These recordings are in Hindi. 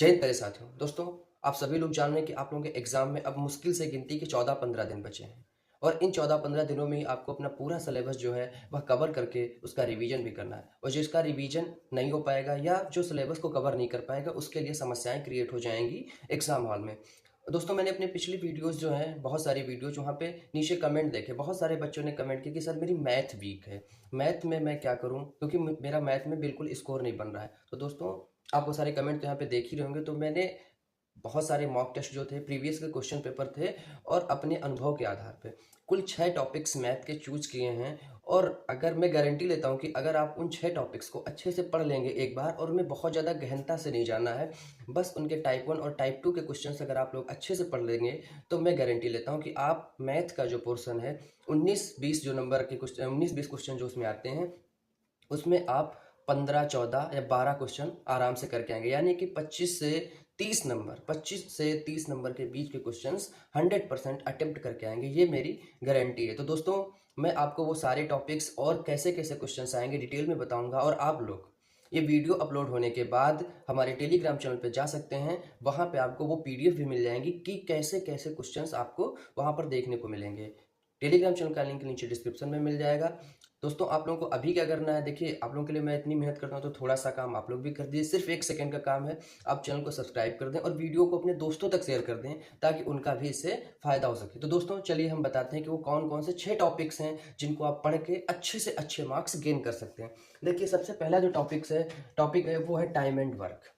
जय हिंद प्यारे साथियों। दोस्तों, आप सभी लोग जान रहे हैं कि आप लोगों के एग्जाम में अब मुश्किल से गिनती के 14-15 दिन बचे हैं और इन 14-15 दिनों में ही आपको अपना पूरा सिलेबस जो है वह कवर करके उसका रिवीजन भी करना है। और जिसका रिवीजन नहीं हो पाएगा या जो सिलेबस को कवर नहीं कर पाएगा उसके लिए समस्याएं क्रिएट हो जाएंगी एग्जाम हॉल में। दोस्तों, मैंने अपनी पिछली वीडियोस जो हैं, बहुत सारी वीडियोस वहाँ पे नीचे कमेंट देखे, बहुत सारे बच्चों ने कमेंट किया कि सर मेरी मैथ वीक है, मैथ में मैं क्या करूँ, क्योंकि मेरा मैथ में बिल्कुल स्कोर नहीं बन रहा है। तो दोस्तों, आप वो सारे कमेंट तो यहाँ पे देख ही रहे होंगे। तो मैंने बहुत सारे मॉक टेस्ट जो थे, प्रीवियस के क्वेश्चन पेपर थे, और अपने अनुभव के आधार पे कुल 6 टॉपिक्स मैथ के चूज किए हैं। और अगर मैं गारंटी लेता हूँ कि अगर आप उन 6 टॉपिक्स को अच्छे से पढ़ लेंगे एक बार, और उनमें बहुत ज़्यादा गहनता से नहीं जाना है, बस उनके टाइप 1 और टाइप 2 के क्वेश्चन अगर आप लोग अच्छे से पढ़ लेंगे, तो मैं गारंटी लेता हूँ कि आप मैथ का जो पोर्सन है 19-20 जो नंबर के क्वेश्चन, 19-20 क्वेश्चन जो उसमें आते हैं, उसमें आप 15, 14 या 12 क्वेश्चन आराम से करके आएंगे। यानी कि 25 से 30 नंबर के बीच के क्वेश्चंस 100% अटेम्प्ट करके आएंगे, ये मेरी गारंटी है। तो दोस्तों, मैं आपको वो सारे टॉपिक्स और कैसे कैसे क्वेश्चंस आएंगे डिटेल में बताऊंगा। और आप लोग ये वीडियो अपलोड होने के बाद हमारे टेलीग्राम चैनल पे जा सकते हैं, वहाँ पे आपको वो पीडीएफ भी मिल जाएंगी कि कैसे कैसे क्वेश्चंस आपको वहाँ पर देखने को मिलेंगे। टेलीग्राम चैनल का लिंक नीचे डिस्क्रिप्शन में मिल जाएगा। दोस्तों, आप लोगों को अभी क्या करना है, देखिए, आप लोगों के लिए मैं इतनी मेहनत करता हूँ तो थोड़ा सा काम आप लोग भी कर दीजिए। सिर्फ 1 सेकंड का काम है, आप चैनल को सब्सक्राइब कर दें और वीडियो को अपने दोस्तों तक शेयर कर दें ताकि उनका भी इससे फायदा हो सके। तो दोस्तों, चलिए हम बताते हैं कि वो कौन कौन से 6 टॉपिक्स हैं जिनको आप पढ़ के अच्छे से अच्छे मार्क्स गेन कर सकते हैं। देखिए, सबसे पहला जो टॉपिक है वो है टाइम एंड वर्क,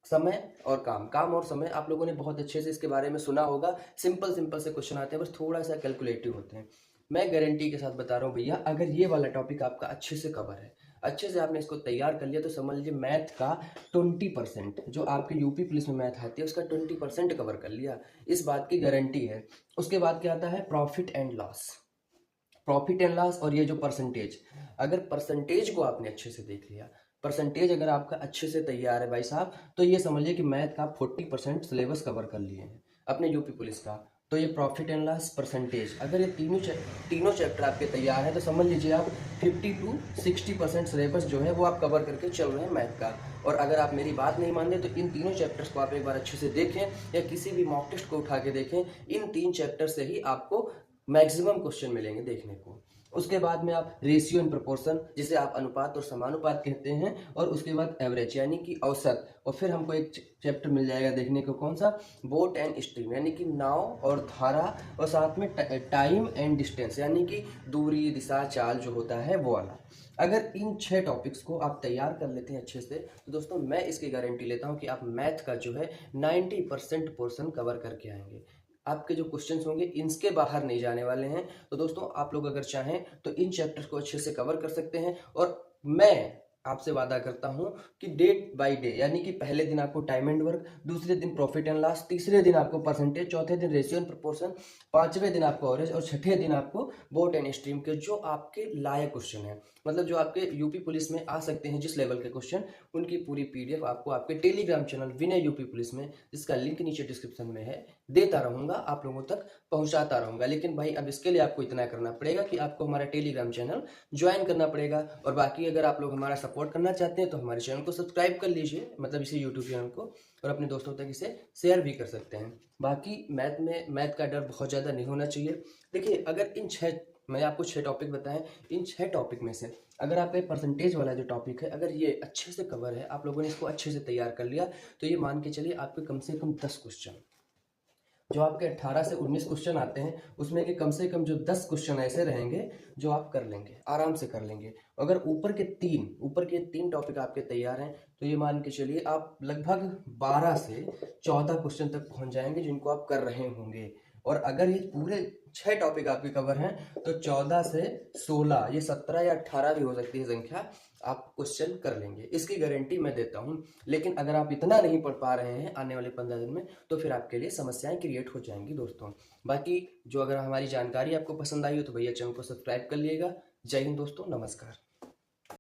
समय और काम। काम और समय आप लोगों ने बहुत अच्छे से इसके बारे में सुना होगा। सिंपल सिंपल से क्वेश्चन आते हैं, बस थोड़ा सा कैलकुलेटिव होते हैं। मैं गारंटी के साथ बता रहा हूँ भैया, अगर ये वाला टॉपिक आपका अच्छे से कवर है, अच्छे से आपने इसको तैयार कर लिया, तो समझ लीजिए मैथ का 20%, जो आपके यूपी पुलिस में मैथ आती है उसका 20% कवर कर लिया। इस बात की गारंटी है। उसके बाद क्या आता है, profit and loss. Profit and loss और ये जो परसेंटेज, अगर परसेंटेज को आपने अच्छे से देख लिया, परसेंटेज अगर आपका अच्छे से तैयार है भाई साहब, तो ये समझिए कि मैथ का 40% सिलेबस कवर कर लिए हैं अपने यूपी पुलिस का। तो ये प्रॉफिट एंड लॉस, परसेंटेज, अगर ये तीनों चैप्टर आपके तैयार हैं, तो समझ लीजिए आप 50-60% सिलेबस जो है वो आप कवर करके चल रहे हैं मैथ का। और अगर आप मेरी बात नहीं मान रहे, तो इन तीनों चैप्टर्स को आप एक बार अच्छे से देखें या किसी भी मॉक टेस्ट को उठा के देखें। इन 3 चैप्टर से ही आपको मैक्सिमम क्वेश्चन मिलेंगे देखने को। उसके बाद में आप रेशियो एंड प्रोपोर्शन, जिसे आप अनुपात और समानुपात कहते हैं, और उसके बाद एवरेज यानी कि औसत। और फिर हमको एक चैप्टर मिल जाएगा देखने को, कौन सा, बोट एंड स्ट्रीम यानी कि नाव और धारा, और साथ में टाइम एंड डिस्टेंस यानी कि दूरी, दिशा, चाल जो होता है वो वाला। अगर इन 6 टॉपिक्स को आप तैयार कर लेते हैं अच्छे से, तो दोस्तों मैं इसकी गारंटी लेता हूं कि आप मैथ का जो है 90% पोर्शन कवर करके आएंगे। आपके जो क्वेश्चंस होंगे इनके बाहर नहीं जाने वाले हैं। तो दोस्तों, आप लोग अगर चाहें तो इन चैप्टर्स को अच्छे से कवर कर सकते हैं। और मैं आपसे वादा करता हूं कि डे बाय डे, यानी कि पहले दिन आपको टाइम एंड वर्क, दूसरे दिन प्रॉफिट एंड लॉस, तीसरे दिन आपको परसेंटेज, चौथे दिन रेशियो एंड प्रोपोर्शन, पांचवें दिन आपको एवरेज, और छठे दिन आपको बोट एंड स्ट्रीम के जो आपके लायक क्वेश्चन है, मतलब जो आपके यूपी पुलिस में आ सकते हैं जिस लेवल के क्वेश्चन, उनकी पूरी पीडीएफ आपको आपके टेलीग्राम चैनल विनय यूपी पुलिस में, जिसका लिंक नीचे डिस्क्रिप्शन में है, देता रहूंगा, आप लोगों तक पहुंचाता रहूंगा। लेकिन भाई, अब इसके लिए आपको इतना करना पड़ेगा कि आपको हमारा टेलीग्राम चैनल ज्वाइन करना पड़ेगा। और बाकी अगर आप लोग हमारा सपोर्ट करना चाहते हैं तो हमारे चैनल को सब्सक्राइब कर लीजिए, मतलब इसे यूट्यूब चैनल को, और अपने दोस्तों तक इसे शेयर भी कर सकते हैं। बाकी मैथ का डर बहुत ज़्यादा नहीं होना चाहिए। देखिए, अगर मैंने आपको 6 टॉपिक बताएं, इन 6 टॉपिक में से अगर आपका परसेंटेज वाला जो टॉपिक है, अगर ये अच्छे से कवर है, आप लोगों ने इसको अच्छे से तैयार कर लिया, तो ये मान के चलिए आपके कम से कम 10 क्वेश्चन, जो आपके 18 से 19 क्वेश्चन आते हैं, उसमें के कम से कम जो 10 क्वेश्चन ऐसे रहेंगे जो आप कर लेंगे, आराम से कर लेंगे। अगर ऊपर के तीन टॉपिक आपके तैयार हैं, तो ये मान के चलिए आप लगभग 12 से 14 क्वेश्चन तक पहुंच जाएंगे जिनको आप कर रहे होंगे। और अगर ये पूरे 6 टॉपिक आपके कवर हैं, तो 14 से 16, ये 17 या 18 भी हो सकती है संख्या, आप क्वेश्चन कर लेंगे, इसकी गारंटी मैं देता हूं। लेकिन अगर आप इतना नहीं पढ़ पा रहे हैं आने वाले 15 दिन में, तो फिर आपके लिए समस्याएं क्रिएट हो जाएंगी दोस्तों। बाकी जो, अगर हमारी जानकारी आपको पसंद आई हो तो भैया चैनल को सब्सक्राइब कर लिएगा। जय हिंद दोस्तों, नमस्कार।